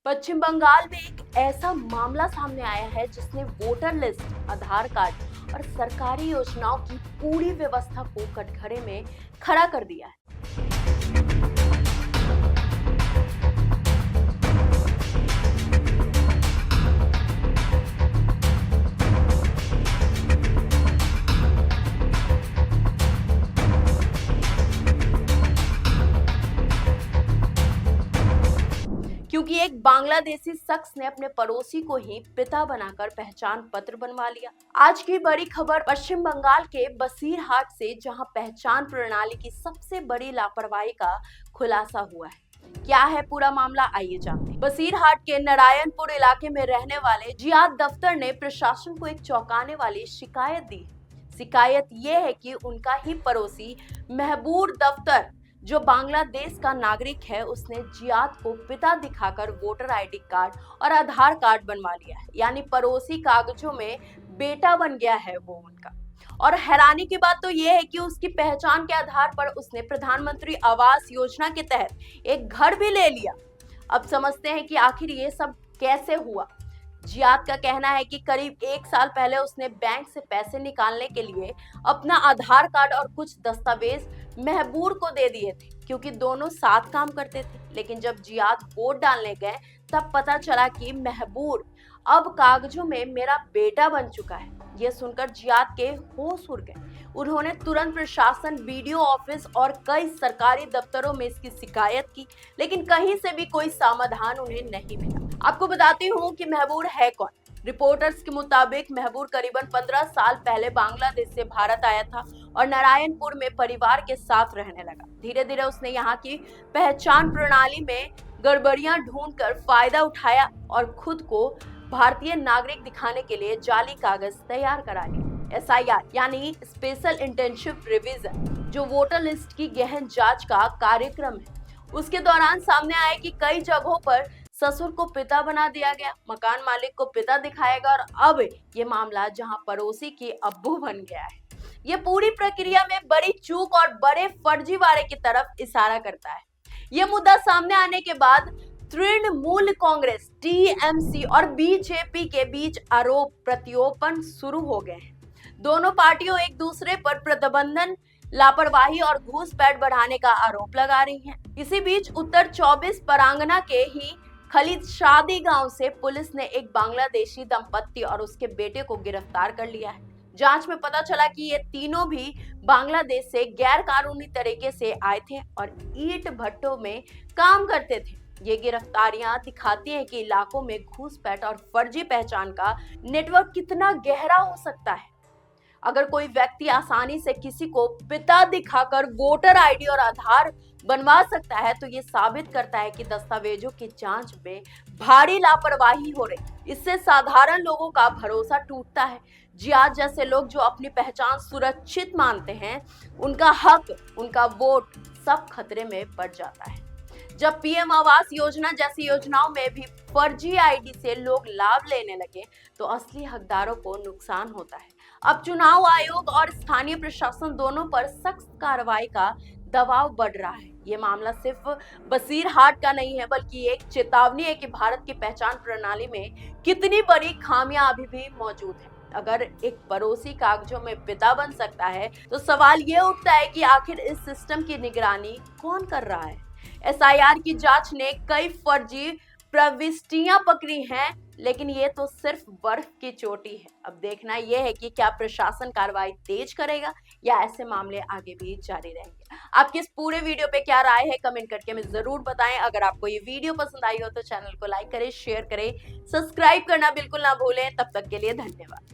पश्चिम बंगाल में एक ऐसा मामला सामने आया है जिसने वोटर लिस्ट, आधार कार्ड और सरकारी योजनाओं की पूरी व्यवस्था को कटघरे में खड़ा कर दिया है। क्योंकि एक बांग्लादेशी शख्स ने अपने पड़ोसी को ही पिता बनाकर पहचान पत्र बनवा लिया। आज की बड़ी खबर पश्चिम बंगाल के बसीरहाट से, जहां पहचान प्रणाली की सबसे बड़ी लापरवाही का खुलासा हुआ है। क्या है पूरा मामला, आइए जानते हैं। बसीरहाट के नारायणपुर इलाके में रहने वाले जियाद दफ्तर ने प्रशासन को एक चौंकाने वाली शिकायत दी। शिकायत ये है कि उनका ही पड़ोसी महबूब दफ्तर, जो बांग्लादेश का नागरिक है, उसने जियाद को पिता दिखाकर वोटर आईडी कार्ड और आधार कार्ड बनवा लिया है। यानी पड़ोसी कागजों में बेटा बन गया है वो उनका। और हैरानी की बात तो ये है कि उसकी पहचान के आधार पर उसने प्रधानमंत्री आवास योजना के तहत एक घर भी ले लिया। अब समझते हैं कि आखिर ये सब कैसे हुआ। जियाद का कहना है कि करीब 1 साल पहले उसने बैंक से पैसे निकालने के लिए अपना आधार कार्ड और कुछ दस्तावेज महबूब को दे दिए थे, क्योंकि दोनों साथ काम करते थे। लेकिन जब जियाद वोट डालने गए तब पता चला कि महबूब अब कागजों में मेरा बेटा बन चुका है। यह सुनकर जियाद के होश उड़ गए। उन्होंने तुरंत प्रशासन, बीडीओ ऑफिस और कई सरकारी दफ्तरों में इसकी शिकायत की, लेकिन कहीं से भी कोई समाधान उन्हें नहीं मिला। आपको बताती हूँ कि महबूब है कौन। रिपोर्टर्स के मुताबिक महबूब करीबन 15 साल पहले बांग्लादेश से भारत आया था और नारायणपुर में परिवार के साथ रहने लगा। धीरे धीरे उसने यहाँ की पहचान प्रणाली में गड़बड़ियां ढूंढकर फायदा उठाया और खुद को भारतीय नागरिक दिखाने के लिए जाली कागज तैयार करा लिए। SIR यानी स्पेशल इंटेंसिव रिवीजन, जो वोटर लिस्ट की गहन जांच का कार्यक्रम है, उसके दौरान सामने आया कि कई जगहों पर ससुर को पिता बना दिया गया, मकान मालिक को पिता दिखाएगा, और अब ये मामला जहां पड़ोसी की अब्बू बन गया है। ये पूरी प्रक्रिया में बड़ी चूक और बड़े फर्जीवाड़े की तरफ इशारा करता है। ये मुद्दा सामने आने के बाद तृणमूल कांग्रेस, TMC और BJP के बीच आरोप प्रत्यारोपण शुरू हो गए हैं। दोनों पार्टियों एक दूसरे पर प्रतिबंधन, लापरवाही और घूसपैठ बढ़ाने का आरोप लगा रही हैं। इसी बीच उत्तर 24 परगना के ही खलीद शादी गांव से पुलिस ने एक बांग्लादेशी दंपत्ति और उसके बेटे को गिरफ्तार कर लिया है। जांच में पता चला कि ये तीनों भी बांग्लादेश से गैर कानूनी तरीके से आए थे और ईंट भट्टों में काम करते थे। ये गिरफ्तारियां दिखाती हैं कि इलाकों में घूसपैठ और फर्जी पहचान का नेटवर्क कितना गहरा हो सकता है। अगर कोई व्यक्ति आसानी से किसी को पिता दिखाकर वोटर आईडी और आधार बनवा सकता है, तो ये साबित करता है कि दस्तावेजों की जांच में भारी लापरवाही हो रही। इससे साधारण लोगों का भरोसा टूटता है। जियाद जैसे लोग जो अपनी पहचान सुरक्षित मानते हैं, उनका हक, उनका वोट सब खतरे में पड़ जाता है। जब PM आवास योजना जैसी योजनाओं में भी फर्जी आईडी से लोग लाभ लेने लगे, तो असली हकदारों को नुकसान होता है। अब चुनाव आयोग और स्थानीय प्रशासन दोनों पर सख्त कार्रवाई का दबाव बढ़ रहा है। ये मामला सिर्फ बसीरहाट का नहीं है, बल्कि एक चेतावनी है कि भारत की पहचान प्रणाली में कितनी बड़ी खामियां अभी भी मौजूद है। अगर एक पड़ोसी कागजों में पिता बन सकता है, तो सवाल ये उठता है कि आखिर इस सिस्टम की निगरानी कौन कर रहा है। SIR की जांच ने कई फर्जी प्रविष्टियां पकड़ी हैं, लेकिन ये तो सिर्फ बर्फ की चोटी है। अब देखना यह है कि क्या प्रशासन कार्रवाई तेज करेगा या ऐसे मामले आगे भी जारी रहेंगे। आपकी इस पूरे वीडियो पे क्या राय है, कमेंट करके हमें जरूर बताएं। अगर आपको ये वीडियो पसंद आई हो तो चैनल को लाइक करें, शेयर करें, सब्सक्राइब करना बिल्कुल ना भूलें। तब तक के लिए धन्यवाद।